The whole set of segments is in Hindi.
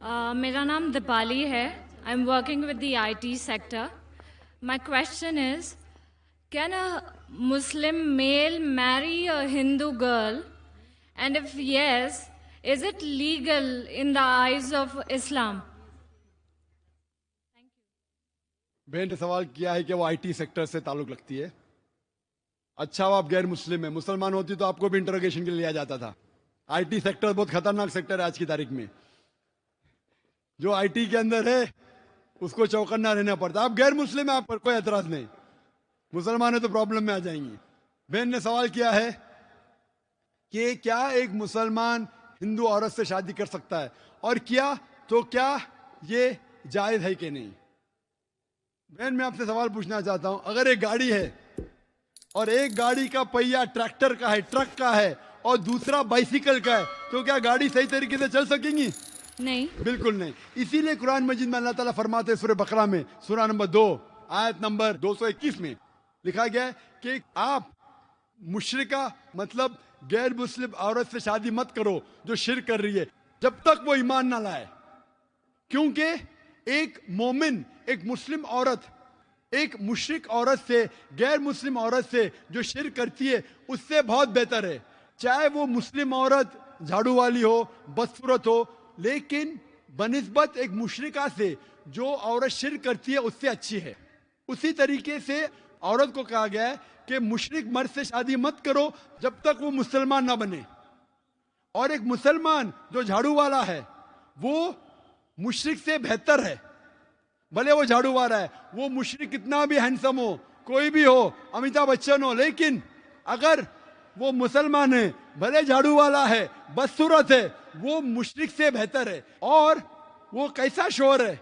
मेरा नाम दीपाली है. I am working with the IT sector. My question is, can a Muslim male marry a Hindu girl? And if yes, is it legal in the eyes of Islam? बहन ने सवाल किया है कि वो IT सेक्टर से ताल्लुक रखती है. अच्छा, वो आप गैर मुस्लिम है, मुसलमान होती तो आपको भी इंटरोगेशन के लिए लिया जाता था. IT सेक्टर बहुत खतरनाक सेक्टर है आज की तारीख में. जो IT के अंदर है उसको चौकन्ना रहना पड़ता. आप गैर मुस्लिम है, आप पर कोई एतराज नहीं. मुसलमान है तो प्रॉब्लम में आ जाएंगी. बहन ने सवाल किया है कि क्या एक मुसलमान हिंदू औरत से शादी कर सकता है, और किया तो क्या ये जायज है कि नहीं. बहन, मैं आपसे सवाल पूछना चाहता हूं, अगर एक गाड़ी है और एक गाड़ी का पहिया ट्रैक्टर का है, ट्रक का है, और दूसरा बाइसिकल का है, तो क्या गाड़ी सही तरीके से चल सकेंगी? नहीं. बिल्कुल नहीं. इसीलिए कुरान मजीद में अल्लाह ताला फरमाते हैं सूरह बकरा में, सूरह नंबर 2 आयत नंबर 221 में लिखा गया है कि आप मुशरिका मतलब गैर मुस्लिम औरत से शादी मत करो जो शिर्क कर रही है, जब तक वो ईमान ना लाए. क्योंकि एक मोमिन, एक मुस्लिम औरत एक मुशरिक औरत से, गैर मुस्लिम औरत से जो शिर्क करती है उससे बहुत बेहतर है. चाहे वो मुस्लिम औरत झाड़ू वाली हो, बदसूरत हो, लेकिन बनिस्बत एक मुशरिका से जो औरत शिर्क करती है उससे अच्छी है. उसी तरीके से औरत को कहा गया है कि मुशरिक मर्द से शादी मत करो जब तक वो मुसलमान ना बने. और एक मुसलमान जो झाड़ू वाला है वो मुशरिक से बेहतर है. भले वो झाड़ू वाला है, वो मुशरिक कितना भी हैंडसम हो, कोई भी हो, अमिताभ बच्चन हो, लेकिन अगर वो मुसलमान है, भले झाड़ू वाला है, बदसूरत है, वो मुशरिक से बेहतर है. और वो कैसा शोर है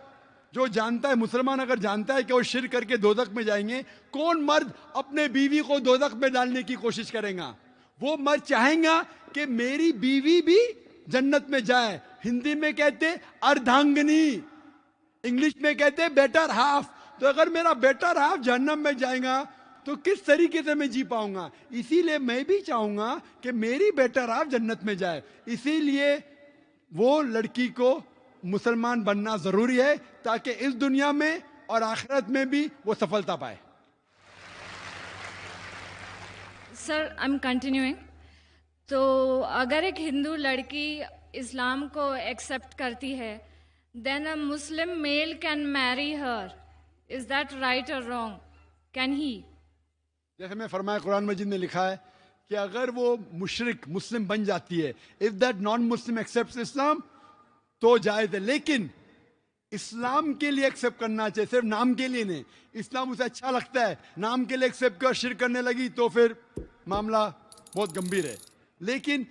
जो जानता है, मुसलमान अगर जानता है कि वो शिर्क करके दोजख में जाएंगे, कौन मर्द अपने बीवी को दोजख में डालने की कोशिश करेगा? वो मर्द चाहेगा कि मेरी बीवी भी जन्नत में जाए. हिंदी में कहते अर्धांगिनी, इंग्लिश में कहते बेटर हाफ. तो अगर मेरा बेटर हाफ जहन्नम में जाएगा तो किस तरीके से मैं जी पाऊंगा? इसीलिए मैं भी चाहूंगा कि मेरी बेटर हाफ जन्नत में जाए. इसीलिए वो लड़की को मुसलमान बनना जरूरी है ताकि इस दुनिया में और आखिरत में भी वो सफलता पाए. Sir, I am continuing. तो अगर एक हिंदू लड़की इस्लाम को एक्सेप्ट करती है, then a Muslim male can marry her. Is that right or wrong? Can he? जैसे मैं फरमाया, कुरान मजीद में लिखा है कि अगर वो मुशरिक मुस्लिम बन जाती है, if that non Muslim accepts Islam, तो जायज है. लेकिन इस्लाम के लिए एक्सेप्ट करना चाहिए, सिर्फ नाम के लिए नहीं. इस्लाम उसे अच्छा लगता है, नाम के लिए एक्सेप्ट कर शिर्क करने लगी तो फिर मामला बहुत गंभीर है. लेकिन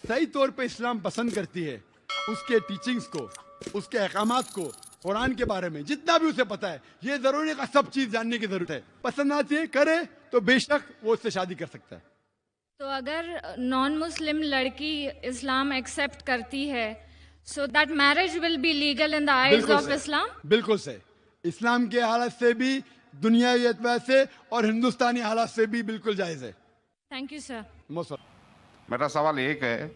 सही तौर पे इस्लाम पसंद करती है उसके टीचिंग्स को, उसके अहकामात को, कुरान के बारे में जितना भी उसे पता है. ये जरूरी का सब चीज जानने की जरूरत है. पसंद आती है, करे तो बेशक वो उससे शादी कर सकता है. तो अगर नॉन मुस्लिम लड़की इस्लाम एक्सेप्ट करती है, so that marriage will be legal in the eyes of Islam? बिल्कुल सही. इस्लाम के हालत से भी, दुनियावी एतबार से और हिंदुस्तानी हालत से भी बिल्कुल जायज है. Thank you sir. मेरा सवाल एक है,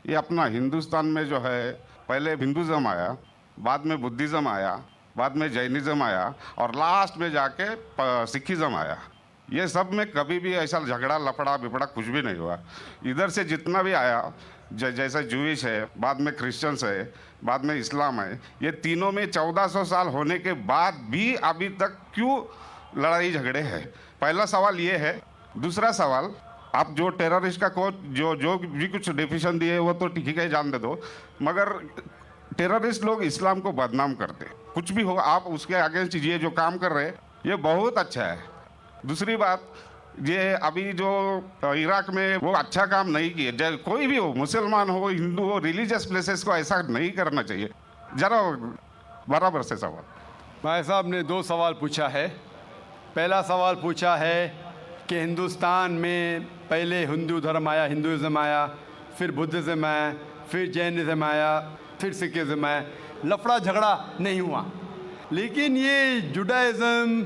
ये अपना हिंदुस्तान में जो है, पहले हिंदुज़म आया, बाद में बुद्धिज़्म आया, बाद में जैनिज़्म आया, और लास्ट में जाके सिखिज़्म आया. ये सब में कभी भी ऐसा झगड़ा लफड़ा बिपड़ा कुछ भी नहीं हुआ. इधर से जितना भी आया, जैसे जूइश है, बाद में क्रिश्चियंस है, बाद में इस्लाम है, ये तीनों में 1400 साल होने के बाद भी अभी तक क्यों लड़ाई झगड़े हैं? पहला सवाल ये है. दूसरा सवाल, आप जो टेररिस्ट का जो भी कुछ डेफिनेशन दिए वो तो ठीक है, जान दे दो, मगर टेररिस्ट लोग इस्लाम को बदनाम करते. कुछ भी हो, आप उसके अगेंस्ट ये जो काम कर रहे हैं ये बहुत अच्छा है. दूसरी बात, ये अभी जो इराक में वो अच्छा काम नहीं किए. कोई भी हो, मुसलमान हो, हिंदू हो, रिलीजियस प्लेसेस को ऐसा नहीं करना चाहिए. जरा बराबर से सवाल. भाई साहब ने 2 सवाल पूछा है. पहला सवाल पूछा है कि हिंदुस्तान में पहले हिंदू धर्म आया, हिंदुज़म आया, फिर बुद्धिज़्म आया, फिर जैनिज़्म आया, फिर सिखिज़्म आया. लफड़ा झगड़ा नहीं हुआ. लेकिन ये जुडाइज़म,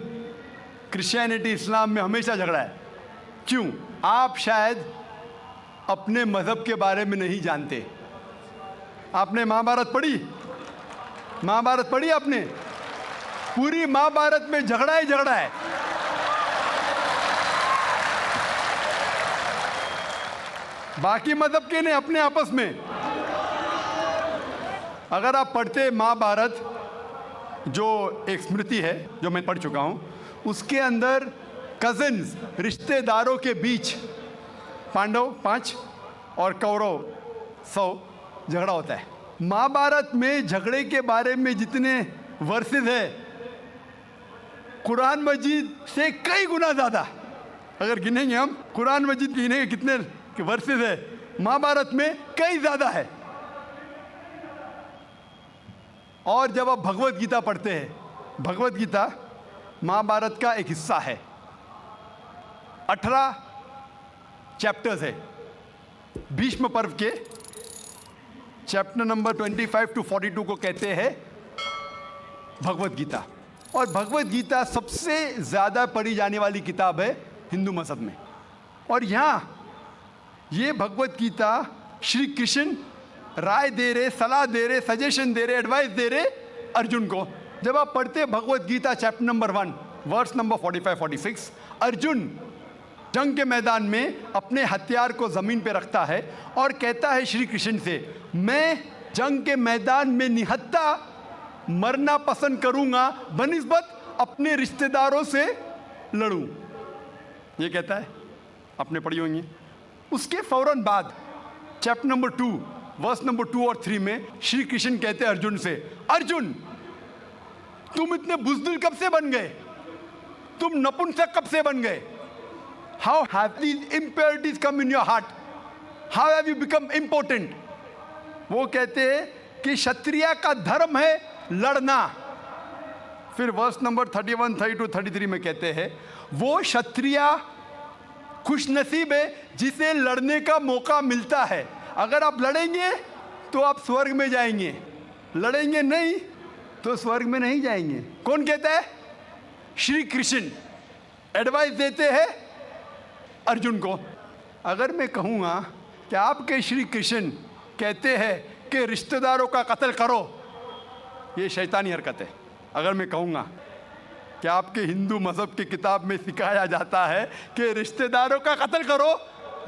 क्रिश्चियनिटी, इस्लाम में हमेशा झगड़ा है. क्यों? आप शायद अपने मज़हब के बारे में नहीं जानते. आपने महाभारत पढ़ी? महाभारत पढ़ी आपने? पूरी महाभारत में झगड़ा ही झगड़ा है। बाकी मजहब के नहीं, अपने आपस में। अगर आप पढ़ते महाभारत, जो एक स्मृति है जो मैं पढ़ चुका हूं, उसके अंदर कजिन्स, रिश्तेदारों के बीच पांडव 5 और कौरव 100 झगड़ा होता है। महाभारत में झगड़े के बारे में जितने वर्सेस है, कुरान मजीद से कई गुना ज़्यादा। अगर गिनेंगे हम, कुरान मजीद गिनेंगे कितने वर्सेस है, महाभारत में कई ज़्यादा है। और जब आप भगवत गीता पढ़ते हैं, भगवत गीता महाभारत का एक हिस्सा है, 18 चैप्टर्स है। भीष्म पर्व के चैप्टर नंबर 25 to 42 को कहते हैं भगवत गीता। और भगवत गीता सबसे ज़्यादा पढ़ी जाने वाली किताब है हिंदू मज़हब में। और यहाँ ये भगवत गीता श्री कृष्ण राय दे रहे, सलाह दे रहे, सजेशन दे रहे, एडवाइस दे रहे अर्जुन को। जब आप पढ़ते Bhagavad Gita chapter number 1 verse number 45-46, Arjun जंग के मैदान में अपने हथियार को ज़मीन पे रखता है और कहता है श्री कृष्ण से, मैं जंग के मैदान में निहत्था मरना पसंद करूंगा बनिस्बत अपने रिश्तेदारों से लड़ूं। ये कहता है, आपने पढ़ी होंगी। उसके फौरन बाद चैप्टर नंबर 2 वर्स नंबर 2 और 3 में श्री कृष्ण कहते हैं अर्जुन से, अर्जुन तुम इतने बुज़दिल कब से बन गए? तुम नपुंसक कब से बन गए? How have these impurities come in your heart? How have you become important? वो कहते हैं कि क्षत्रिय का धर्म है लड़ना। फिर वर्स नंबर 31, 32, 33 में कहते हैं, वो क्षत्रिय खुशनसीब है जिसे लड़ने का मौका मिलता है। अगर आप लड़ेंगे तो आप स्वर्ग में जाएंगे, लड़ेंगे नहीं तो स्वर्ग में नहीं जाएंगे। कौन कहता है? श्री कृष्ण एडवाइस देते हैं अर्जुन को। अगर मैं कहूँगा कि आपके श्री कृष्ण कहते हैं कि रिश्तेदारों का कत्ल करो, ये शैतानी हरकत है। अगर मैं कहूँगा कि आपके हिंदू मज़हब की किताब में सिखाया जाता है कि रिश्तेदारों का कत्ल करो,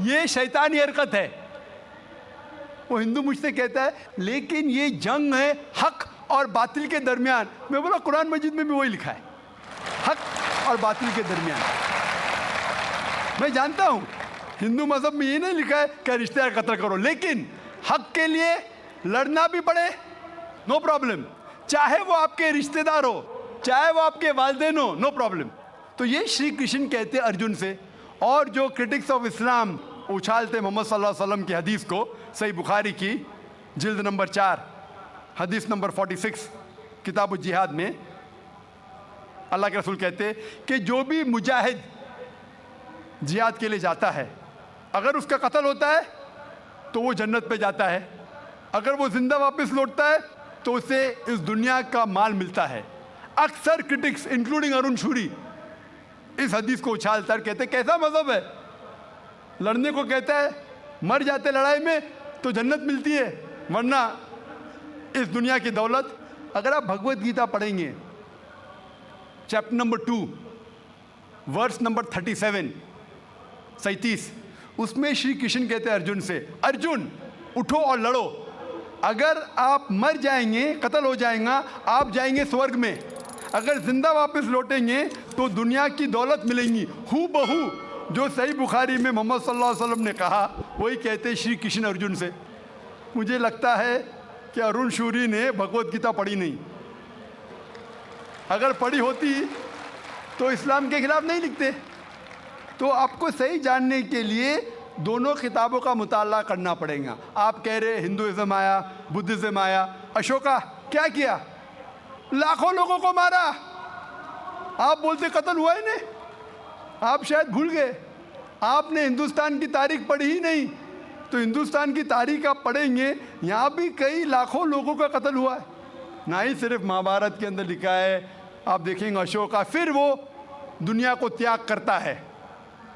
ये शैतानी हरकत है। वो हिंदू मुझसे कहता है लेकिन ये जंग है हक और बातिल के दरमियान। मैं बोला कुरान मजीद में भी वही लिखा है, हक और बातिल के दरमियान। मैं जानता हूँ हिंदू मज़हब में ये नहीं लिखा है कि रिश्तेदार कत्ल करो, लेकिन हक के लिए लड़ना भी पड़े, नो प्रॉब्लम। चाहे वो आपके रिश्तेदार हो, चाहे वो आपके वालिदैन हो, नो प्रॉब्लम। तो ये श्री कृष्ण कहते अर्जुन से। और जो क्रिटिक्स ऑफ इस्लाम उछालते मोहम्मद सल्लल्लाहु अलैहि वसल्लम की हदीस को, सही बुखारी की जिल्द नंबर 4 हदीस नंबर 46 किताब जिहाद में अल्लाह के रसूल कहते कि जो भी मुजाहिद जिहाद के लिए जाता है, अगर उसका कत्ल होता है तो वो जन्नत पे जाता है, अगर वो जिंदा वापस लौटता है तो उसे इस दुनिया का माल मिलता है। अक्सर क्रिटिक्स इंक्लूडिंग अरुण शूरी इस हदीस को उछालता है, कहते कैसा मज़हब है, लड़ने को कहता है, मर जाते लड़ाई में तो जन्नत मिलती है, वरना इस दुनिया की दौलत। अगर आप भगवत गीता पढ़ेंगे चैप्टर नंबर 2 वर्स नंबर 37, उसमें श्री कृष्ण कहते हैं अर्जुन से, अर्जुन उठो और लड़ो। अगर आप मर जाएंगे, कत्ल हो जाएगा, आप जाएंगे स्वर्ग में। अगर जिंदा वापस लौटेंगे तो दुनिया की दौलत मिलेंगी। हू बहू जो सही बुखारी में मोहम्मद सल्लल्लाहु अलैहि वसल्लम ने कहा, वही कहते श्री कृष्ण अर्जुन से। मुझे लगता है कि अरुण शूरी ने भगवत गीता पढ़ी नहीं। अगर पढ़ी होती तो इस्लाम के खिलाफ नहीं लिखते। तो आपको सही जानने के लिए दोनों किताबों का मुताला करना पड़ेगा। आप कह रहे हिंदुइज्म आया, बुद्धिज्म आया, अशोका क्या किया? लाखों लोगों को मारा। आप बोलते कत्ल हुआ ही नहीं, आप शायद भूल गए, आपने हिंदुस्तान की तारीख पढ़ी ही नहीं। तो हिंदुस्तान की तारीख आप पढ़ेंगे, यहाँ भी कई लाखों लोगों का कत्ल हुआ है। ना ही सिर्फ महाभारत के अंदर लिखा है, आप देखेंगे अशोका फिर वो दुनिया को त्याग करता है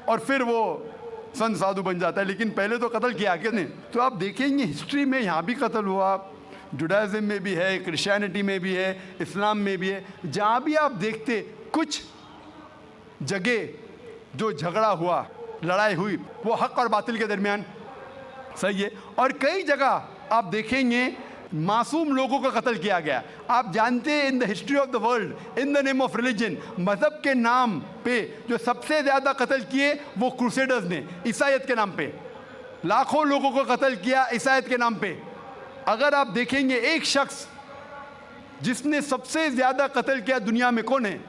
और फिर वो संत साधु बन जाता है, लेकिन पहले तो कत्ल किया किसने? तो आप देखेंगे हिस्ट्री में यहाँ भी कत्ल हुआ, जुडाइज्म में भी है, क्रिश्चियनिटी में भी है, इस्लाम में भी है। जहाँ भी आप देखते कुछ जगह जो झगड़ा हुआ, लड़ाई हुई, वो हक और बातिल के दरमियान, सही है। और कई जगह आप देखेंगे मासूम लोगों का कत्ल किया गया। आप जानते हैं in the history of the world, in the name of religion, मज़हब के नाम पे जो सबसे ज़्यादा कत्ल किए वो क्रूसेडर्स ने, ईसाईयत के नाम पे लाखों लोगों को कत्ल किया ईसाईयत के नाम पे। अगर आप देखेंगे एक शख्स जिसने सबसे ज़्यादा कत्ल किया दुनिया में, कौन है?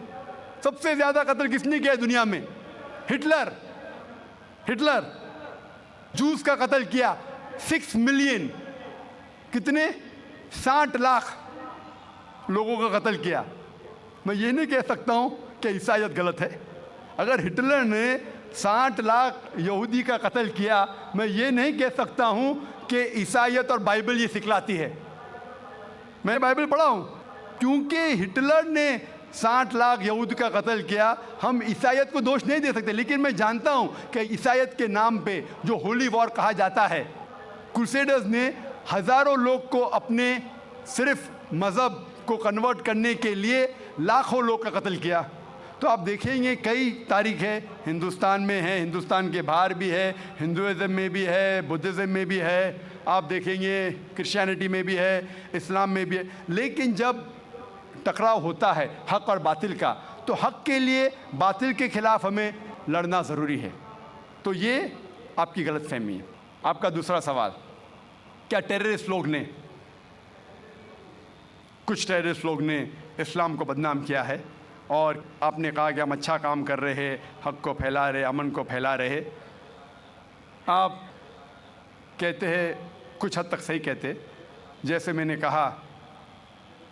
सबसे ज़्यादा कत्ल किसने किया दुनिया में? हिटलर। हिटलर जूस का कत्ल किया, 6 मिलियन, कितने? 60 लाख लोगों का कत्ल किया। मैं ये नहीं कह सकता हूँ कि ईसाईयत गलत है। अगर हिटलर ने 60 लाख यहूदी का कत्ल किया, मैं ये नहीं कह सकता हूँ कि ईसाईयत और बाइबल ये सिखलाती है। मैं बाइबल पढ़ा हूँ, क्योंकि हिटलर ने 60 लाख यहूद का कत्ल किया, हम ईसाईयत को दोष नहीं दे सकते। लेकिन मैं जानता हूँ कि ईसाईयत के नाम पे जो होली वॉर कहा जाता है, क्रूसेडर्स ने हज़ारों लोग को अपने सिर्फ मज़हब को कन्वर्ट करने के लिए लाखों लोग का कत्ल किया। तो आप देखेंगे कई तारीख है, हिंदुस्तान में है, हिंदुस्तान के बाहर भी है, हिंदुइज़्म में भी है, बुद्धिज़्म में भी है, आप देखेंगे क्रिश्चियनिटी में भी है, इस्लाम में भी है। लेकिन जब टकराव होता है हक और बातिल का, तो हक के लिए बातिल के खिलाफ हमें लड़ना ज़रूरी है। तो ये आपकी गलतफहमी है। आपका दूसरा सवाल, क्या टेररिस्ट लोग ने, कुछ टेररिस्ट लोग ने इस्लाम को बदनाम किया है, और आपने कहा कि हम अच्छा काम कर रहे हैं, हक को फैला रहे, अमन को फैला रहे। आप कहते हैं, कुछ हद तक सही कहते, जैसे मैंने कहा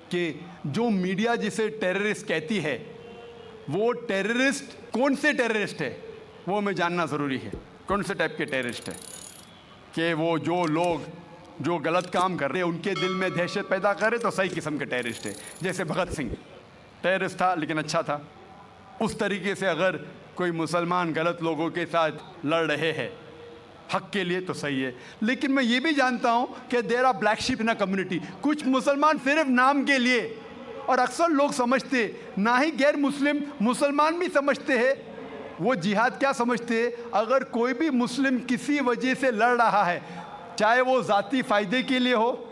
कि जो मीडिया जिसे टेररिस्ट कहती है, वो टेररिस्ट कौन से टेररिस्ट है वो हमें जानना ज़रूरी है। कौन से टाइप के टेररिस्ट है, कि वो जो लोग जो गलत काम कर रहे हैं उनके दिल में दहशत पैदा करे तो सही किस्म के टेररिस्ट है। जैसे भगत सिंह टेररिस्ट था लेकिन अच्छा था। उस तरीके से अगर कोई मुसलमान गलत लोगों के साथ लड़ रहे हैं हक के लिए तो सही है। लेकिन मैं ये भी जानता हूँ कि there are black sheep in a community. कुछ मुसलमान सिर्फ नाम के लिए, और अक्सर लोग समझते, ना ही गैर मुस्लिम, मुसलमान भी समझते हैं, वो जिहाद क्या समझते हैं? अगर कोई भी मुस्लिम किसी वजह से लड़ रहा है, चाहे वो ज़ाती फ़ायदे के लिए हो,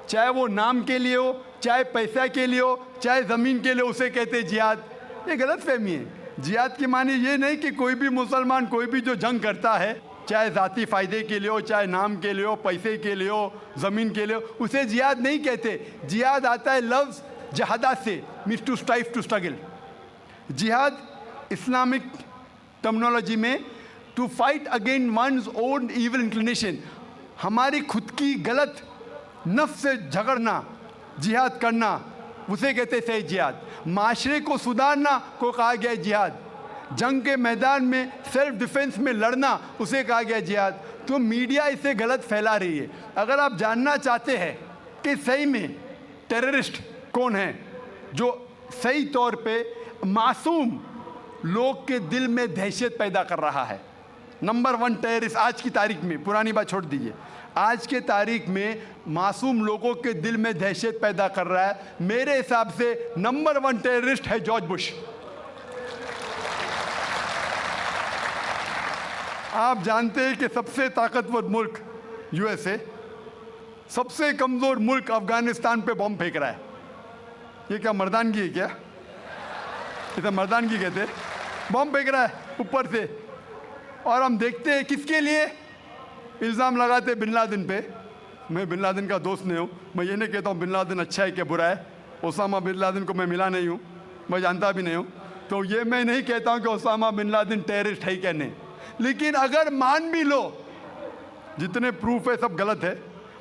चाहे वो नाम के लिए हो, चाहे पैसा के लिए हो, चाहे ज़मीन के लिए, उसे कहते हैं जिहाद। ये गलत फहमी है। जिहाद की माने ये नहीं कि कोई भी मुसलमान कोई भी जो जंग करता है, चाहे ज़ाती फ़ायदे के लिए हो, चाहे नाम के लिए हो, पैसे के लिए हो, ज़मीन के लिए हो, उसे जिहाद नहीं कहते। जिहाद आता है लफ्ज़ जहादा से, means to strive, to struggle. जिहाद इस्लामिक टर्मिनोलॉजी में to fight against one's own evil inclination, हमारी खुद की गलत नफ्स से झगड़ना, जिहाद करना, उसे कहते हैं जिहाद। माशरे को सुधारना को कहा गया है जिहाद। जंग के मैदान में सेल्फ डिफेंस में लड़ना, उसे कहा गया जिहाद। तो मीडिया इसे गलत फैला रही है। अगर आप जानना चाहते हैं कि सही में टेररिस्ट कौन है जो सही तौर पे मासूम लोग के दिल में दहशत पैदा कर रहा है, नंबर 1 टेररिस्ट आज की तारीख में, पुरानी बात छोड़ दीजिए, आज के तारीख में मासूम लोगों के दिल में दहशत पैदा कर रहा है, मेरे हिसाब से नंबर 1 टेररिस्ट है जॉर्ज बुश। आप जानते हैं कि सबसे ताकतवर मुल्क यूएसए, सबसे कमज़ोर मुल्क अफगानिस्तान पे बम फेंक रहा है। ये क्या मर्दानगी है क्या? इसे मर्दानगी कहते हैं। बम फेंक रहा है ऊपर से, और हम देखते हैं किसके लिए इल्ज़ाम लगाते बिन लादेन पे। मैं बिन लादेन का दोस्त नहीं हूँ, मैं ये नहीं कहता हूँ बिन लादेन अच्छा है क्या बुरा है। ओसामा बिन लादेन को मैं मिला नहीं हूँ, मैं जानता भी नहीं हूँ, तो ये मैं नहीं कहता हूँ कि ओसामा बिन लादेन टेररिस्ट है क्या नहीं। लेकिन अगर मान भी लो, जितने प्रूफ है सब गलत है।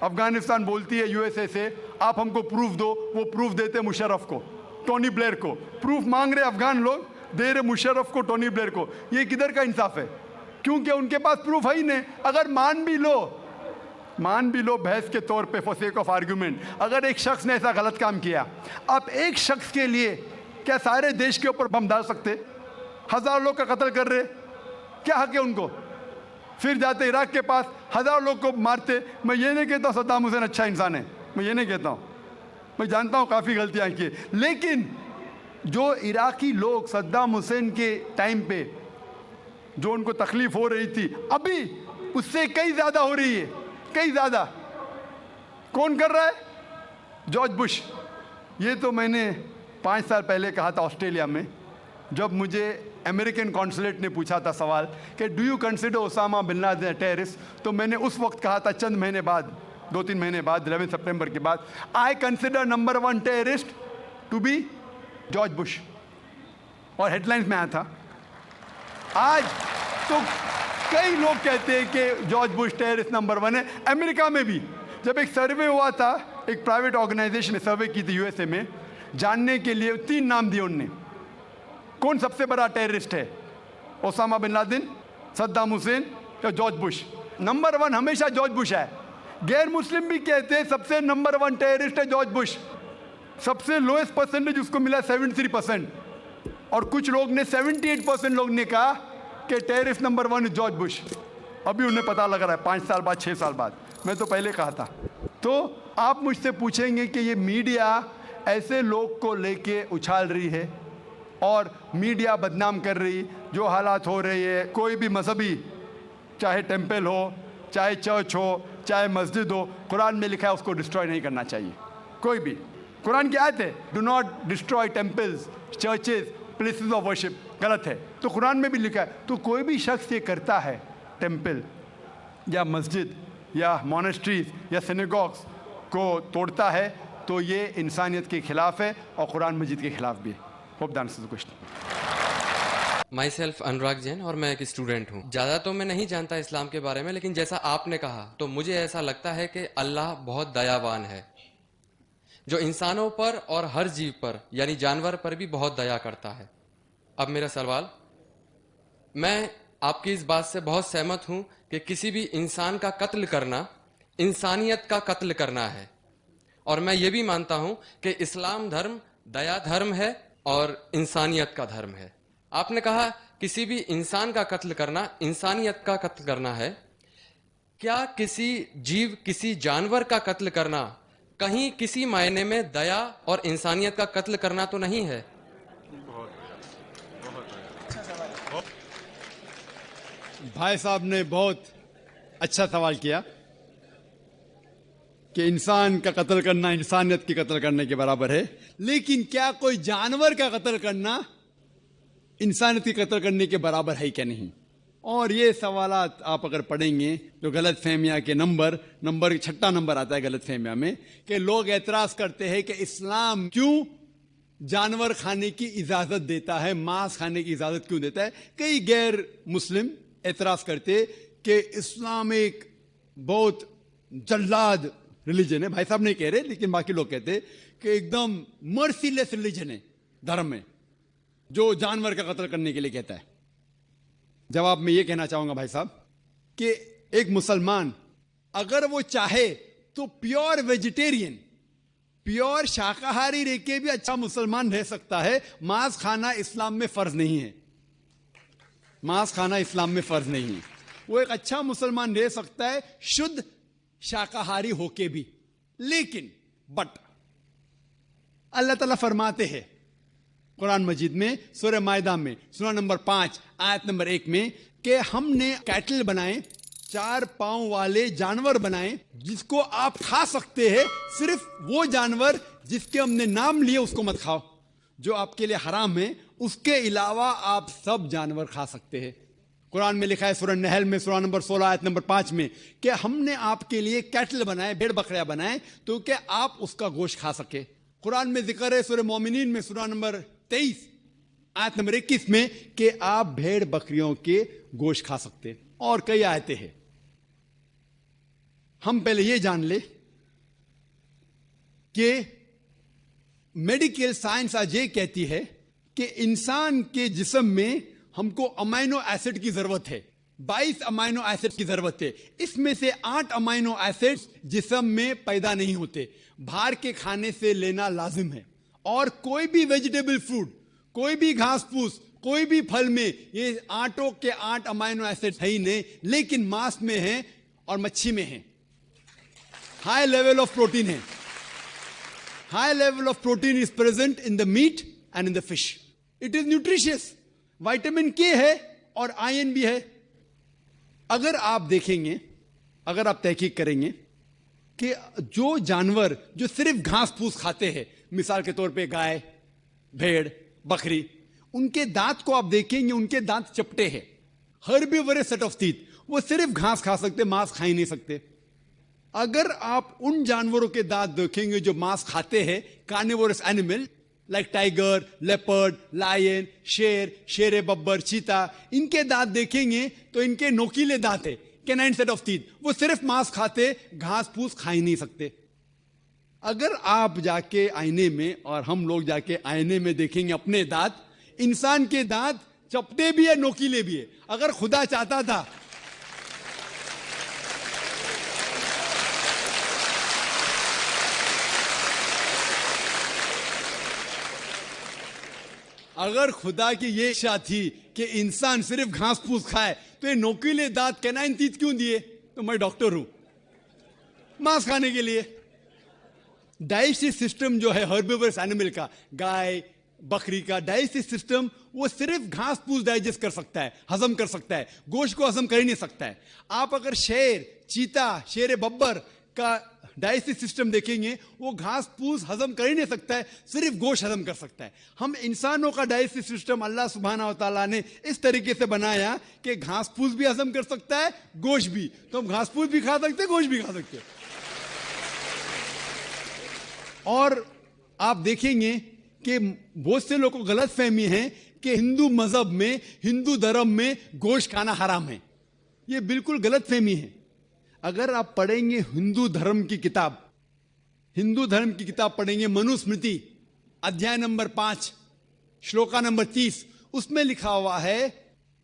अफगानिस्तान बोलती है यूएसए से, आप हमको प्रूफ दो, वो प्रूफ देते मुशर्रफ को, टोनी ब्लेयर को। प्रूफ मांग रहे अफगान लोग, दे रहे मुशर्रफ को, टोनी ब्लेयर को। ये किधर का इंसाफ है? क्योंकि उनके पास प्रूफ है ही नहीं। अगर मान भी लो बहस के तौर पे, फॉर सेक ऑफ आर्ग्यूमेंट, अगर एक शख्स ने ऐसा गलत काम किया, आप एक शख्स के लिए क्या सारे देश के ऊपर बम डाल सकते? 1000 लोग का कत्ल कर रहे, क्या हक है उनको? फिर जाते इराक के पास 1000 लोग को मारते। मैं ये नहीं कहता सद्दाम हुसैन अच्छा इंसान है, मैं ये नहीं कहता हूँ, मैं जानता हूँ काफ़ी गलतियाँ की, लेकिन जो इराकी लोग सद्दाम हुसैन के टाइम पे जो उनको तकलीफ हो रही थी, अभी उससे कई ज़्यादा हो रही है, कई ज़्यादा। कौन कर रहा है? George Bush. ये तो मैंने 5 साल पहले कहा था ऑस्ट्रेलिया में, जब मुझे अमेरिकन कॉन्सुलेट ने पूछा था सवाल कि do you consider Osama bin Laden terrorist, तो मैंने उस वक्त कहा था, चंद महीने बाद, 2-3 महीने बाद, 11 सितंबर के बाद, I consider number 1 terrorist to be George Bush, और हेडलाइंस में आया था। आज तो कई लोग कहते हैं कि जॉर्ज बुश टेररिस्ट नंबर 1 है। अमेरिका में भी जब एक सर्वे हुआ था, एक प्राइवेट ऑर्गेनाइजेशन ने सर्वे की थी यूएसए में, जानने के लिए 3 नाम दिए उनने, कौन सबसे बड़ा टेररिस्ट है, Osama bin Laden, Saddam Hussein या जॉर्ज बुश। नंबर 1 हमेशा जॉर्ज बुश है। गैर मुस्लिम भी कहते हैं सबसे नंबर 1 टेररिस्ट है जॉर्ज बुश। सबसे लोएस्ट परसेंटेज उसको मिला 73%, और कुछ लोग ने 78% लोग ने कहा कि टेररिस्ट नंबर 1 जॉर्ज बुश। अभी उन्हें पता लग रहा है 5 साल बाद, 6 साल बाद, मैं तो पहले कहा था। तो आप मुझसे पूछेंगे कि ये मीडिया ऐसे लोग को लेके उछाल रही है और मीडिया बदनाम कर रही, जो हालात हो रही है, कोई भी मजहबी, चाहे टेम्पल हो, चाहे चर्च हो, चाहे मस्जिद हो, कुरान में लिखा है उसको डिस्ट्रॉय नहीं करना चाहिए। कोई भी, कुरान की आयत है, do not destroy temples, churches, places of worship, गलत है, तो कुरान में भी लिखा है। तो कोई भी शख्स ये करता है, टेम्पल या मस्जिद या मोनेस्ट्रीज या सिनेगॉग्स को तोड़ता है, तो ये इंसानियत के खिलाफ है और कुरान मजीद के खिलाफ भी है। Hope that answers the question. Myself Anurag Jain, और मैं एक स्टूडेंट हूँ। ज़्यादा तो मैं नहीं जानता इस्लाम के बारे में, लेकिन जैसा आपने कहा तो मुझे ऐसा लगता है कि अल्लाह बहुत दयावान है, जो इंसानों पर और हर जीव पर यानी जानवर पर भी बहुत दया करता है। अब मेरा सवाल, मैं आपकी इस बात से बहुत सहमत हूं कि किसी भी इंसान का कत्ल करना इंसानियत का कत्ल करना है, और मैं ये भी मानता हूं कि इस्लाम धर्म दया धर्म है और इंसानियत का धर्म है। आपने कहा किसी भी इंसान का कत्ल करना इंसानियत का कत्ल करना है। क्या किसी जीव, किसी जानवर का कत्ल करना कहीं किसी मायने में दया और इंसानियत का कत्ल करना तो नहीं है? भाई साहब ने बहुत अच्छा सवाल किया कि इंसान का कत्ल करना इंसानियत की कत्ल करने के बराबर है, लेकिन क्या कोई जानवर का कत्ल करना इंसानियत की कत्ल करने के बराबर है क्या नहीं? और ये सवालात आप अगर पढ़ेंगे तो गलत फहमिया के नंबर 6 नंबर आता है गलत फहमिया में, कि लोग एतराज करते हैं कि इस्लाम क्यों जानवर खाने की इजाजत देता है, मांस खाने की इजाजत क्यों देता है। कई गैर मुस्लिम एतराज करते कि इस्लाम एक बहुत जल्लाद रिलीजन है। भाई साहब नहीं कह रहे, लेकिन बाकी लोग कहते कि एकदम मर्सीलेस रिलीजन है, धर्म है, जो जानवर का कत्ल करने के लिए कहता है। जवाब में ये कहना चाहूंगा भाई साहब कि एक मुसलमान अगर वो चाहे तो प्योर वेजिटेरियन, प्योर शाकाहारी रह के भी अच्छा मुसलमान रह सकता है। मांस खाना इस्लाम में फर्ज नहीं है, मांस खाना इस्लाम में फर्ज नहीं है। वो एक अच्छा मुसलमान रह सकता है शुद्ध शाकाहारी होके भी। लेकिन बट अल्लाह ताला फरमाते हैं कुरान मजीद में, सूरह मायदा में, सूरा नंबर 5 आयत नंबर 1 में, कि हमने कैटल बनाए, 4 पांव वाले जानवर बनाए जिसको आप खा सकते हैं। सिर्फ वो जानवर जिसके हमने नाम लिए उसको मत खाओ, जो आपके लिए हराम है। उसके अलावा आप सब जानवर खा सकते हैं। कुरान में लिखा है सूरह नहल में, सूरा नंबर 16 आयत नंबर 5 में, कि हमने आपके लिए कैटल बनाए, भेड़ बकरियां बनाए, तो कि आप उसका गोश्त खा सके। कुरान में जिक्र है सूरह मोमिनीन में, सूरा नंबर 23 आयत नंबर 21 में, कि आप भेड़ बकरियों के गोश्त खा सकते। और कई आयतें हैं। हम पहले ये जान ले कि मेडिकल साइंस आज ये कहती है कि इंसान के जिस्म में हमको अमाइनो एसिड की जरूरत है, 22 अमाइनो एसिड की जरूरत है। इसमें से 8 अमाइनो एसिड जिस्म में पैदा नहीं होते, बाहर के खाने से लेना लाजिम है। और कोई भी वेजिटेबल फ्रूट, कोई भी घास फूस, कोई भी फल में ये 8 के 8 अमाइनो एसिड है ही नहीं, लेकिन मांस में है और मच्छी में है, हाई लेवल ऑफ प्रोटीन है। high level of protein is present in the meat and in the fish. It is nutritious. Vitamin के है और आयरन भी है. अगर आप देखेंगे, अगर आप तहकीक करेंगे कि जो जानवर जो सिर्फ घास फूस खाते हैं, मिसाल के तौर पे गाय, भेड़, बकरी, उनके दांत को आप देखेंगे, उनके दांत चपटे हैं. Herbivorous set of teeth. वो सिर्फ घास खा सकते, मांस खा ही नहीं सकते. अगर आप उन जानवरों के दांत देखेंगे जो मांस खाते हैं, carnivorous animal like tiger, leopard, lion, शेर बब्बर, चीता, इनके दांत देखेंगे तो इनके नोकीले दांत है, कैनाइन सेट ऑफ टीथ. वो सिर्फ मांस खाते, घास फूस खा ही नहीं सकते. अगर आप जाके आईने में और हम लोग जाके आईने में देखेंगे अपने दांत, इंसान के दांत चपटे भी है, नोकीले भी है. अगर खुदा चाहता था अगर खुदा की ये इच्छा थी कि इंसान सिर्फ घास फूस खाए तो ये नोकीले दांत कैनाइन टीथ क्यों दिए? तो मैं डॉक्टर हूं, मांस खाने के लिए. डाइजेस्टिव सिस्टम जो है हर्बीवोरस एनिमल का, गाय बकरी का डाइजेस्टिव सिस्टम, वो सिर्फ घास फूस डाइजेस्ट कर सकता है, हजम कर सकता है, गोश्त को हजम कर ही नहीं सकता है. आप अगर शेर, चीता, शेर बब्बर का डाइजेस्टिव सिस्टम देखेंगे, वो घास फूस हजम कर ही नहीं सकता है, सिर्फ गोश्त हजम कर सकता है. हम इंसानों का डाइजेस्टिव सिस्टम अल्लाह सुब्हाना व तआला ने इस तरीके से बनाया कि घास फूस भी हजम कर सकता है, गोश्त भी. तो हम घास फूस भी खा सकते हैं, गोश्त भी खा सकते हैं. और आप देखेंगे कि बहुत से लोगों को गलत फहमी है कि हिंदू मजहब में, हिंदू धर्म में गोश्त खाना हराम है. यह बिल्कुल गलत फहमी है. अगर आप पढ़ेंगे हिंदू धर्म की किताब, हिंदू धर्म की किताब पढ़ेंगे, मनुस्मृति अध्याय नंबर 5 श्लोका नंबर 30, उसमें लिखा हुआ है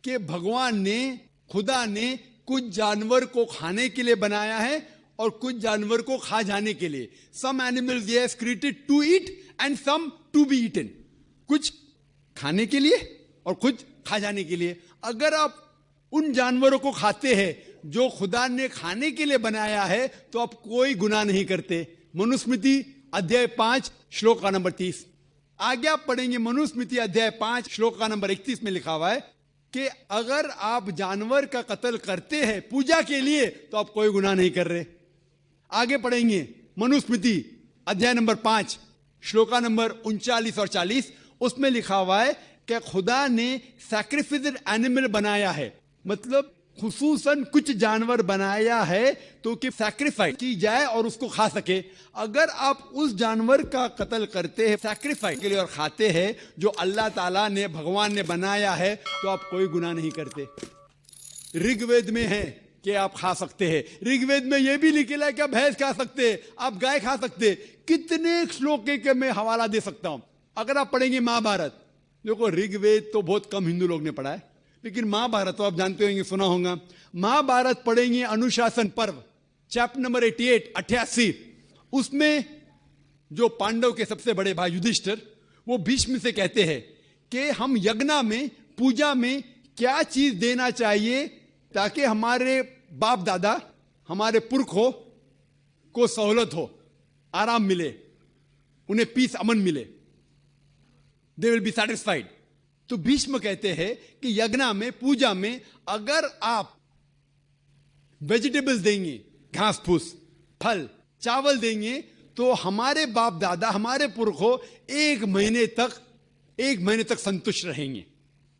कि भगवान ने, खुदा ने कुछ जानवर को खाने के लिए बनाया है और कुछ जानवर को खा जाने के लिए. Some animals he has created to eat and some to be eaten. कुछ खाने के लिए और कुछ खा जाने के लिए. अगर आप उन जानवरों को खाते हैं जो खुदा ने खाने के लिए बनाया है तो आप कोई गुनाह नहीं करते. मनुस्मृति अध्याय 5 श्लोक का नंबर 30. आगे आप पढ़ेंगे मनुस्मृति अध्याय 5 श्लोक का नंबर 31 में लिखा हुआ है कि अगर आप जानवर का कत्ल करते हैं पूजा के लिए तो आप कोई गुनाह नहीं कर रहे. आगे पढ़ेंगे मनुस्मृति अध्याय नंबर 5 श्लोका नंबर 39 और 40, उसमें लिखा हुआ है कि खुदा ने सैक्रिफिस्ड एनिमल बनाया है, मतलब खुसूसन कुछ जानवर बनाया है तो कि सैक्रिफाइस की जाए और उसको खा सके. अगर आप उस जानवर का कत्ल करते हैं सैक्रिफाइस के लिए और खाते हैं जो अल्लाह ताला ने, भगवान ने बनाया है, तो आप कोई गुनाह नहीं करते. ऋग्वेद में है कि आप खा सकते हैं. ऋग्वेद में यह भी लिखा है कि आप भैंस खा सकते हैं, आप गाय खा सकते हैं. कितने श्लोक के मैं हवाला दे सकता हूं. अगर आप पढ़ेंगे महाभारत, देखो ऋग्वेद तो बहुत कम हिंदू लोग ने पढ़ा है, लेकिन महाभारत तो आप जानते होंगे, सुना होगा. महाभारत पढ़ेंगे अनुशासन पर्व चैप्टर नंबर 88, उसमें जो पांडव के सबसे बड़े भाई युधिष्ठिर, वो भीष्म से कहते हैं कि हम यज्ञ में, पूजा में क्या चीज देना चाहिए ताकि हमारे बाप दादा, हमारे पुरखों को सहूलत हो, आराम मिले, उन्हें पीस, अमन मिले, दे विल बी सेटिस्फाइड. तो भीष्म कहते हैं कि यज्ञ में, पूजा में अगर आप वेजिटेबल्स देंगे, घास फूस, फल, चावल देंगे तो हमारे बाप दादा, हमारे पुरखों 1 महीने तक संतुष्ट रहेंगे.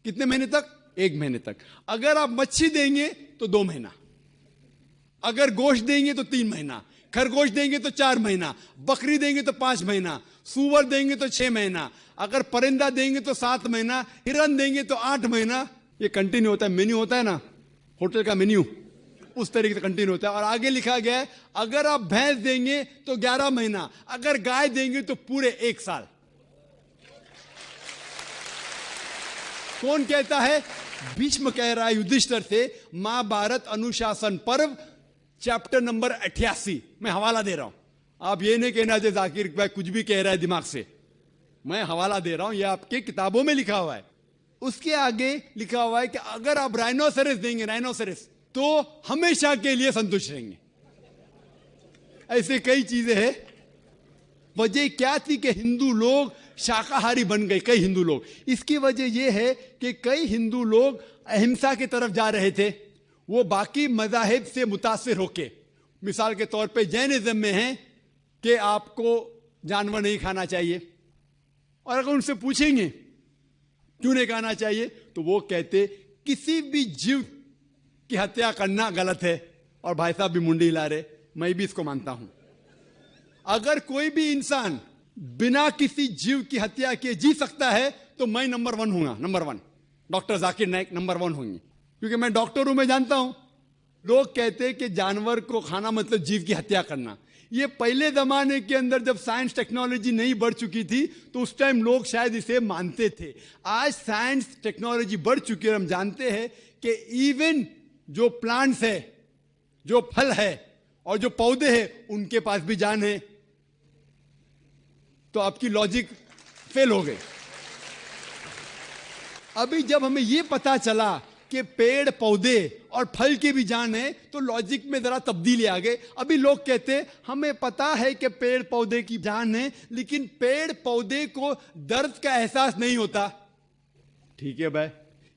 कितने महीने तक? 1 महीने तक. अगर आप मच्छी देंगे तो 2 महीना, अगर गोश्त देंगे तो 3 महीना, खरगोश देंगे तो 4 महीना, बकरी देंगे तो 5 महीना, सूअर देंगे तो 6 महीना, अगर परिंदा देंगे तो 7 महीना, हिरन देंगे तो 8 महीना. ये कंटिन्यू होता है. मेन्यू होता है ना, होटल का मेन्यू, उस तरीके से कंटिन्यू होता है. और आगे लिखा गया है अगर आप भैंस देंगे तो 11 महीना, अगर गाय देंगे तो पूरे 1 साल. कौन कहता है? भीष्म कह रहा है युधिष्ठिर से. महाभारत अनुशासन पर्व चैप्टर नंबर 88 मैं हवाला दे रहा हूं. आप ये नहीं कहना जो जाकिर भाई कुछ भी कह रहा है दिमाग से, मैं हवाला दे रहा हूं, ये आपके किताबों में लिखा हुआ है. उसके आगे लिखा हुआ है कि अगर आप राइनोसेरस देंगे, राइनोसेरस, तो हमेशा के लिए संतुष्ट रहेंगे. ऐसे कई चीजें हैं. वजह क्या थी कि हिंदू लोग शाकाहारी बन गए, कई हिंदू लोग। इसकी वजह यह है कि कई हिंदू लोग अहिंसा की तरफ जा रहे थे, वो बाकी मज़ाहिब से मुतासिर होके। मिसाल के तौर पे जैनिज्म में है कि आपको जानवर नहीं खाना चाहिए, और अगर उनसे पूछेंगे क्यों नहीं खाना चाहिए तो वो कहते किसी भी जीव की हत्या करना गलत है। और भाई साहब भी मुंडी हिला रहे, मैं भी इसको मानता हूं। अगर कोई भी इंसान बिना किसी जीव की हत्या किए जी सकता है तो मैं नंबर 1 हूंगा, number 1। Doctor Zakir Naik number 1 होंगे, क्योंकि मैं डॉक्टर हूं, मैं जानता हूं। लोग कहते हैं कि जानवर को खाना मतलब जीव की हत्या करना। ये पहले जमाने के अंदर जब साइंस टेक्नोलॉजी नहीं बढ़ चुकी थी तो उस टाइम लोग शायद इसे मानते थे। आज साइंस टेक्नोलॉजी बढ़ चुकी है, हम जानते हैं कि इवन जो प्लांट्स है, जो फल है और जो पौधे हैं, उनके पास भी जान है। तो आपकी लॉजिक फेल हो गई। अभी जब हमें यह पता चला कि पेड़ पौधे और फल की भी जान है तो लॉजिक में जरा तब्दीली आ गई। अभी लोग कहते हैं हमें पता है कि पेड़ पौधे की जान है, लेकिन पेड़ पौधे को दर्द का एहसास नहीं होता। ठीक है भाई,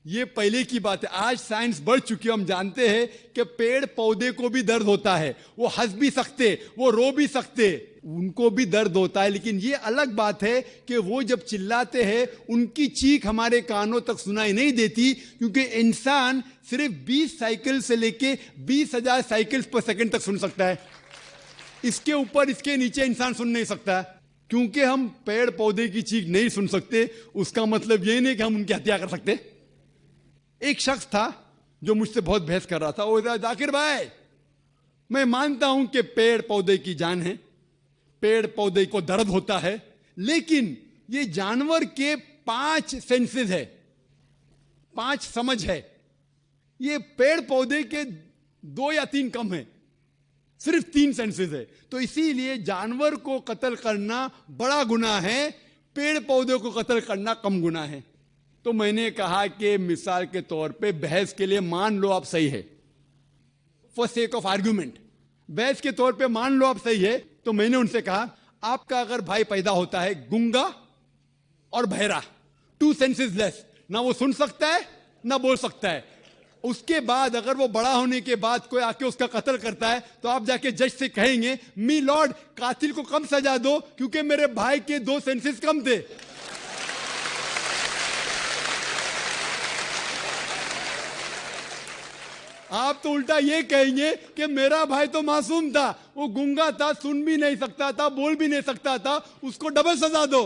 ये पहले की बात है। आज साइंस बढ़ चुकी है, हम जानते हैं कि पेड़ पौधे को भी दर्द होता है। वो हंस भी सकते, वो रो भी सकते, उनको भी दर्द होता है। लेकिन ये अलग बात है कि वो जब चिल्लाते हैं उनकी चीख हमारे कानों तक सुनाई नहीं देती, क्योंकि इंसान सिर्फ 20 साइकिल से लेके 20,000 साइकिल पर सेकंड तक सुन सकता है। इसके ऊपर इसके नीचे इंसान सुन नहीं सकता। क्योंकि हम पेड़ पौधे की चीख नहीं सुन सकते, उसका मतलब ये नहीं कि हम उनकी हत्या कर सकते। एक शख्स था जो मुझसे बहुत बहस कर रहा था। वो जाकिर भाई, मैं मानता हूं कि पेड़ पौधे की जान है, पेड़ पौधे को दर्द होता है, लेकिन ये जानवर के 5 सेंसेस है, 5 समझ है। ये पेड़ पौधे के 2 या 3 कम है, सिर्फ 3 सेंसेस है। तो इसीलिए जानवर को कत्ल करना बड़ा गुनाह है, पेड़ पौधे को कत्ल करना कम गुनाह है। तो मैंने कहा कि मिसाल के तौर पे बहस के लिए मान लो आप सही है, फॉर सेक ऑफ आर्ग्यूमेंट, बहस के तौर पे मान लो आप सही है। तो मैंने उनसे कहा आपका अगर भाई पैदा होता है गूंगा और बहरा, 2 सेंसेस लेस, ना वो सुन सकता है ना बोल सकता है, उसके बाद अगर वो बड़ा होने के बाद कोई आके उसका कत्ल करता है तो आप जाके जज से कहेंगे मी लॉर्ड कातिल को कम सजा दो क्योंकि मेरे भाई के 2 सेंसेस कम थे। आप तो उल्टा ये कहेंगे कि मेरा भाई तो मासूम था, वो गूंगा था, सुन भी नहीं सकता था, बोल भी नहीं सकता था, उसको डबल सजा दो।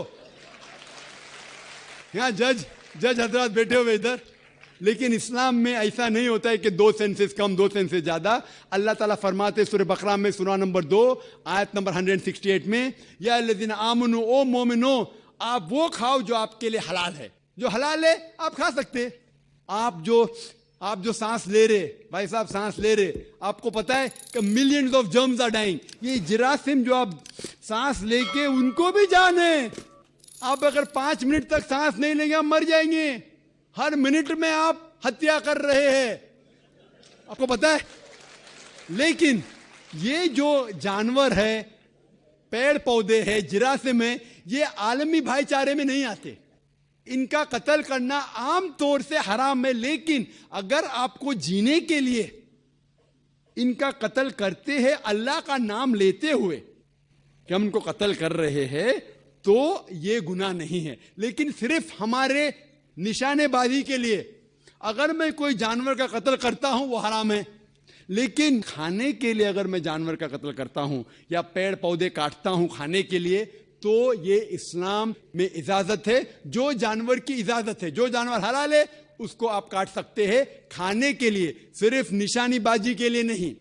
यहां जज हजरात बैठे हुए इधर। लेकिन इस्लाम में ऐसा नहीं होता है कि 2 सेंसेस कम 2 सेंसेस ज्यादा। अल्लाह ताला फरमाते सूरह बकरा में सूरा नंबर 2 आयत नंबर 168 में, या अल्लज़ीना आमनू, ओ मोमिनो, आप वो खाओ जो आपके लिए हलाल है। जो हलाल है आप खा सकते। आप जो सांस ले रहे, भाई साहब सांस ले रहे, आपको पता है कि millions of germs are dying. ये जरासीम जो आप सांस लेके, उनको भी जान है। आप अगर 5 मिनट तक सांस नहीं लेंगे आप मर जाएंगे। हर मिनट में आप हत्या कर रहे हैं, आपको पता है। लेकिन ये जो जानवर है, पेड़ पौधे है, जरासीम है, ये आलमी भाईचारे में नहीं आते। इनका कत्ल करना आम तौर से हराम है। लेकिन अगर आपको जीने के लिए इनका कत्ल करते हैं अल्लाह का नाम लेते हुए कि हम इनको कत्ल कर रहे हैं, तो ये गुनाह नहीं है। लेकिन सिर्फ हमारे निशानेबाजी के लिए अगर मैं कोई जानवर का कत्ल करता हूं वो हराम है। लेकिन खाने के लिए अगर मैं जानवर का कत्ल करता हूं या पेड़ पौधे काटता हूं खाने के लिए, तो ये इस्लाम में इजाजत है। जो जानवर की इजाजत है, जो जानवर हलाल है, उसको आप काट सकते हैं खाने के लिए, सिर्फ निशानीबाजी के लिए नहीं।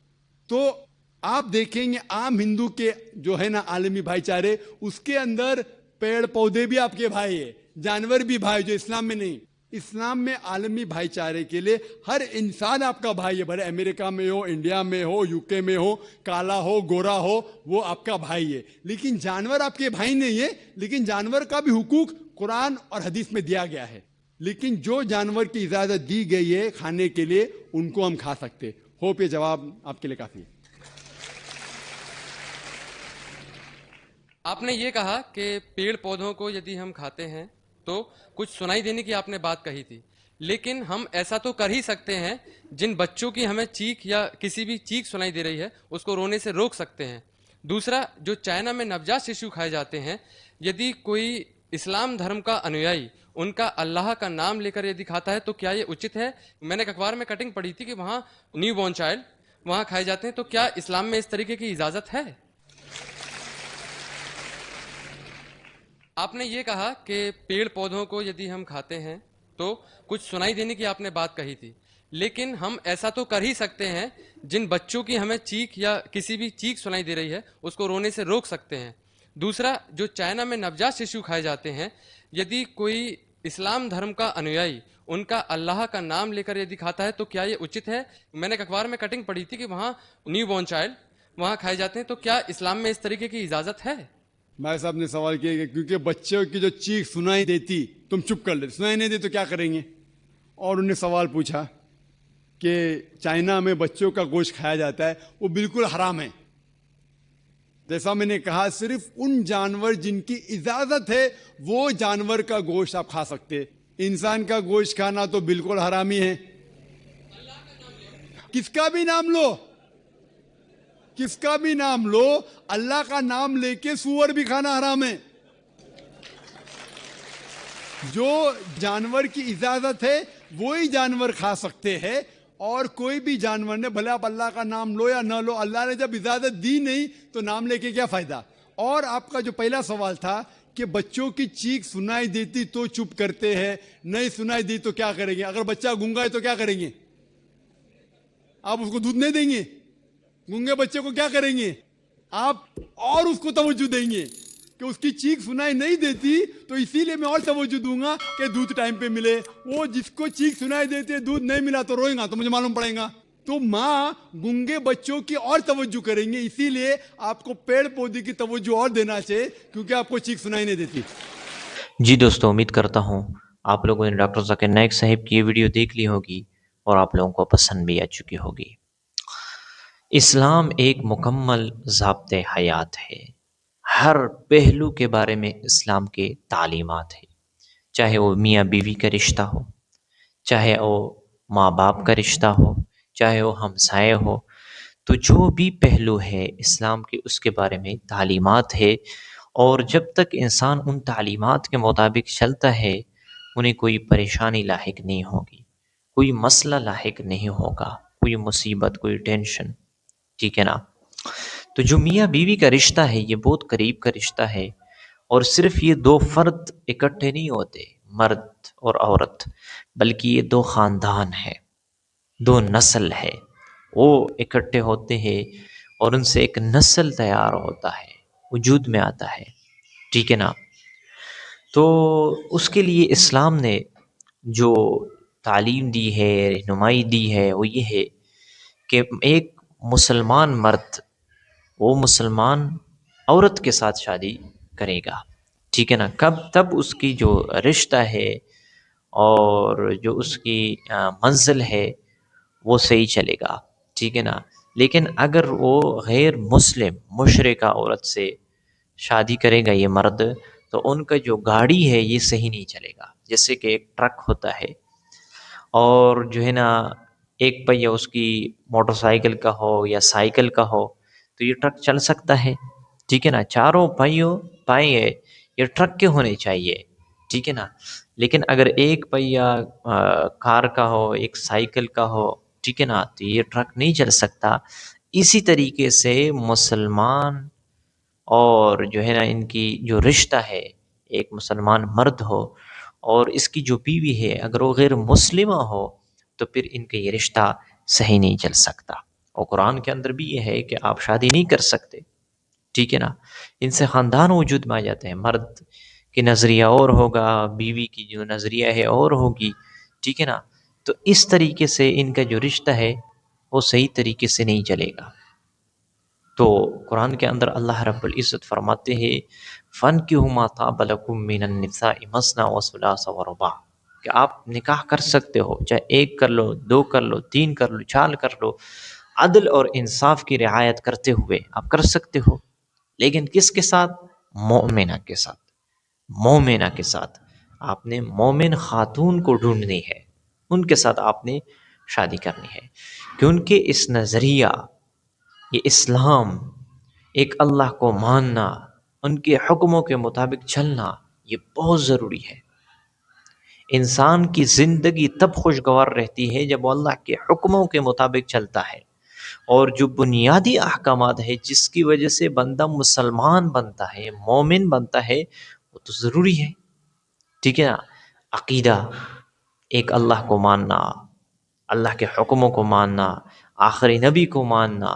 तो आप देखेंगे आम हिंदू के जो है ना आलमी भाईचारे, उसके अंदर पेड़ पौधे भी आपके भाई है, जानवर भी भाई, जो इस्लाम में नहीं। इस्लाम में आलमी भाईचारे के लिए हर इंसान आपका भाई है, भले अमेरिका में हो, इंडिया में हो, यूके में हो, काला हो, गोरा हो, वो आपका भाई है। लेकिन जानवर आपके भाई नहीं है। लेकिन जानवर का भी हुकूक कुरान और हदीस में दिया गया है। लेकिन जो जानवर की इजाजत दी गई है खाने के लिए, उनको हम खा सकते। होप ये जवाब आपके लिए काफी है। आपने ये कहा कि पेड़ पौधों को यदि हम खाते हैं तो कुछ सुनाई देने की आपने बात कही थी, लेकिन हम ऐसा तो कर ही सकते हैं जिन बच्चों की हमें चीख या किसी भी चीख सुनाई दे रही है उसको रोने से रोक सकते हैं। दूसरा, जो चाइना में नवजात शिशु खाए जाते हैं, यदि कोई इस्लाम धर्म का अनुयायी उनका अल्लाह का नाम लेकर यदि खाता है तो क्या ये उचित है? मैंने एक अखबार में कटिंग पढ़ी थी कि वहाँ न्यू बॉर्न चाइल्ड वहाँ खाए जाते हैं, तो क्या इस्लाम में इस तरीके की इजाज़त है? आपने ये कहा कि पेड़ पौधों को यदि हम खाते हैं तो कुछ सुनाई देने की आपने बात कही थी, लेकिन हम ऐसा तो कर ही सकते हैं जिन बच्चों की हमें चीख या किसी भी चीख सुनाई दे रही है उसको रोने से रोक सकते हैं। दूसरा, जो चाइना में नवजात शिशु खाए जाते हैं, यदि कोई इस्लाम धर्म का अनुयायी उनका अल्लाह का नाम लेकर यदि खाता है तो क्या ये उचित है? मैंने एक अखबार में कटिंग पढ़ी थी कि वहाँ न्यू बॉर्न चाइल्ड वहाँ खाए जाते हैं, तो क्या इस्लाम में इस तरीके की इजाज़त है? भाई साहब ने सवाल किया कि क्योंकि बच्चों की जो चीख सुनाई देती तुम चुप कर ले, सुनाई नहीं दे तो क्या करेंगे? और उन्हें सवाल पूछा कि चाइना में बच्चों का गोश्त खाया जाता है, वो बिल्कुल हराम है। जैसा मैंने कहा, सिर्फ उन जानवर जिनकी इजाजत है वो जानवर का गोश्त आप खा सकते, इंसान का गोश्त खाना तो बिल्कुल हरामी है। किसका भी नाम लो, किसका भी नाम लो, अल्लाह का नाम लेके सूअर भी खाना हराम है। जो जानवर की इजाजत है वो ही जानवर खा सकते हैं, और कोई भी जानवर ने, भले आप अल्लाह का नाम लो या ना लो, अल्लाह ने जब इजाजत दी नहीं तो नाम लेके क्या फायदा। और आपका जो पहला सवाल था कि बच्चों की चीख सुनाई देती तो चुप करते हैं, नहीं सुनाई दी तो क्या करेंगे? अगर बच्चा गूंगा है तो क्या करेंगे? आप उसको दूध नहीं देंगे? गूंगे बच्चे को क्या करेंगे आप? और उसको तवज्जो देंगे कि उसकी चीख सुनाई नहीं देती तो इसीलिए मैं और तवज्जो दूंगा कि दूध टाइम पे मिले। वो जिसको चीख सुनाई देती है दूध नहीं मिला तो रोएगा, तो मुझे मालूम पड़ेगा। तो माँ गूंगे बच्चों की और तवज्जो करेंगे, इसीलिए आपको पेड़ पौधे की तवज्जो और देना चाहिए क्योंकि आपको चीख सुनाई नहीं देती। जी दोस्तों, उम्मीद करता हूँ आप लोगों ने डॉक्टर ज़ाकिर नाइक साहब की ये वीडियो देख ली होगी और आप लोगों को पसंद भी आ चुकी होगी। इस्लाम एक मुकम्मल ज़ाब्ते हयात है। हर पहलू के बारे में इस्लाम के तालीमात है, चाहे वो मियाँ बीवी का रिश्ता हो, चाहे वो माँ बाप का रिश्ता हो, चाहे वो हमसाए हो, तो जो भी पहलू है इस्लाम के उसके बारे में तालीमात है। और जब तक इंसान उन तालीमात के मुताबिक चलता है उन्हें कोई परेशानी लाहिक नहीं होगी, कोई मसला लाहिक नहीं होगा, कोई मुसीबत, कोई टेंशन, ठीक है ना। तो जो मियाँ बीवी का रिश्ता है ये बहुत करीब का रिश्ता है, और सिर्फ ये दो फर्द इकट्ठे नहीं होते, मर्द और औरत, बल्कि ये दो ख़ानदान है, दो नस्ल है, वो इकट्ठे होते हैं और उनसे एक नस्ल तैयार होता है, वजूद में आता है, ठीक है ना। तो उसके लिए इस्लाम ने जो तालीम दी है, रहनुमाई दी है, वो ये है कि एक मुसलमान मर्द वो मुसलमान औरत के साथ शादी करेगा, ठीक है ना। कब? तब उसकी जो रिश्ता है और जो उसकी मंजिल है वो सही चलेगा, ठीक है ना। लेकिन अगर वो गैर मुस्लिम मुशरिका औरत से शादी करेगा ये मर्द, तो उनका जो गाड़ी है ये सही नहीं चलेगा। जैसे कि एक ट्रक होता है और जो है ना एक पहिया उसकी मोटरसाइकिल का हो या साइकिल का हो तो ये ट्रक चल सकता है, ठीक है ना। चारों पहिए ये ट्रक के होने चाहिए, ठीक है ना। लेकिन अगर एक पहिया कार का हो, एक साइकिल का हो, ठीक है ना, तो ये ट्रक नहीं चल सकता। इसी तरीके से मुसलमान और जो है ना इनकी जो रिश्ता है, एक मुसलमान मर्द हो और इसकी जो बीवी है अगर वो गैर मुस्लिमा हो तो फिर इनका ये रिश्ता सही नहीं चल सकता। और कुरान के अंदर भी ये है कि आप शादी नहीं कर सकते, ठीक है ना। इनसे ख़ानदान वजूद में आ जाते हैं। मर्द की नज़रिया और होगा, बीवी की जो नज़रिया है और होगी, ठीक है ना। तो इस तरीके से इनका जो रिश्ता है वो सही तरीके से नहीं चलेगा। तो कुरान के अंदर अल्लाह रब्बुल इज़्ज़त फरमाते हैं फ़न्किहू मा ताब लकुम मिनन निसाइ मसना व सुलासा व रुबा, कि आप निकाह कर सकते हो, चाहे एक कर लो, दो कर लो, तीन कर लो, चार कर लो, अदल और इंसाफ की रियायत करते हुए आप कर सकते हो। लेकिन किसके साथ? मोमिना के साथ, मोमिना के साथ आपने मोमिन खातून को ढूंढनी है, उनके साथ आपने शादी करनी है, क्योंकि इस नज़रिया, ये इस्लाम, एक अल्लाह को मानना, उनके हुक्मों के मुताबिक चलना, ये बहुत ज़रूरी है। इंसान की ज़िंदगी तब खुशगवार रहती है जब वो अल्लाह के हुक्मों के मुताबिक चलता है, और जो बुनियादी अहकामात है जिसकी वजह से बंदा मुसलमान बनता है, मोमिन बनता है, वो तो ज़रूरी है, ठीक है ना। अक़ीदा, एक अल्लाह को मानना, अल्लाह के हुक्मों को मानना, आखिरी नबी को मानना,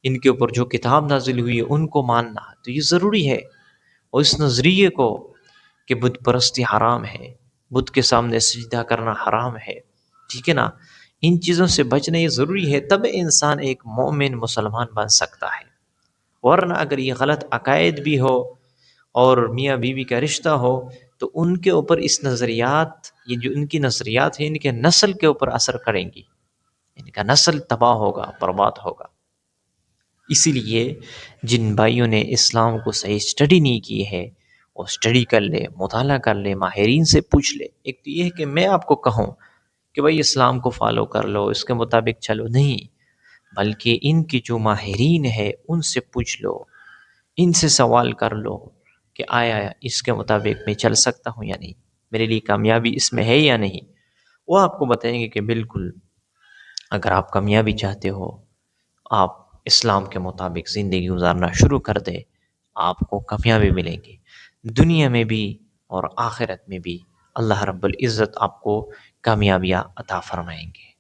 इनके ऊपर जो किताब नाजिल हुई है उनको मानना, तो ये ज़रूरी है। और इस नज़रिए को कि बुत परस्ती हराम है, बुत के सामने सजदा करना हराम है, ठीक है ना, इन चीज़ों से बचना ये ज़रूरी है, तब इंसान एक मोमिन मुसलमान बन सकता है। वरना अगर ये गलत अकायद भी हो और मियाँ बीवी का रिश्ता हो, तो उनके ऊपर इस नज़रियात, ये जो इनकी नज़रियात हैं, इनके नस्ल के ऊपर असर करेंगी, इनका नस्ल तबाह होगा, बर्बाद होगा। इसीलिए जिन भाइयों ने इस्लाम को सही स्टडी नहीं की है, वो स्टडी कर ले, मुताला कर ले, माहिरीन से पूछ ले। एक तो ये है कि मैं आपको कहूँ कि भाई इस्लाम को फॉलो कर लो, इसके मुताबिक चलो, नहीं, बल्कि इनकी जो माहिरीन है उनसे पूछ लो, इनसे सवाल कर लो कि आया इसके मुताबिक मैं चल सकता हूँ या नहीं, मेरे लिए कामयाबी इसमें है या नहीं। वो आपको बताएंगे कि बिल्कुल, अगर आप कामयाबी चाहते हो, आप इस्लाम के मुताबिक ज़िंदगी गुजारना शुरू कर दे, आपको कामयाबी मिलेगी, दुनिया में भी और आखिरत में भी अल्लाह रब्बुल इज़्ज़त आपको कामयाबियाँ अता फरमाएंगे।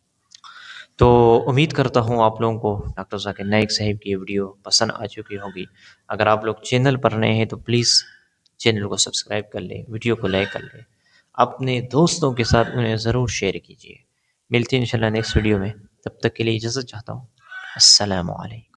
तो उम्मीद करता हूँ आप लोगों को डॉक्टर ज़ाकिर नाइक साहब की ये वीडियो पसंद आ चुकी होगी। अगर आप लोग चैनल पर नए हैं तो प्लीज़ चैनल को सब्सक्राइब कर लें, वीडियो को लाइक कर लें, अपने दोस्तों के साथ उन्हें ज़रूर शेयर कीजिए। मिलते हैं इंशाल्लाह नेक्स्ट वीडियो में, तब तक के लिए इजाज़त चाहता हूँ। अस्सलामु अलैकुम।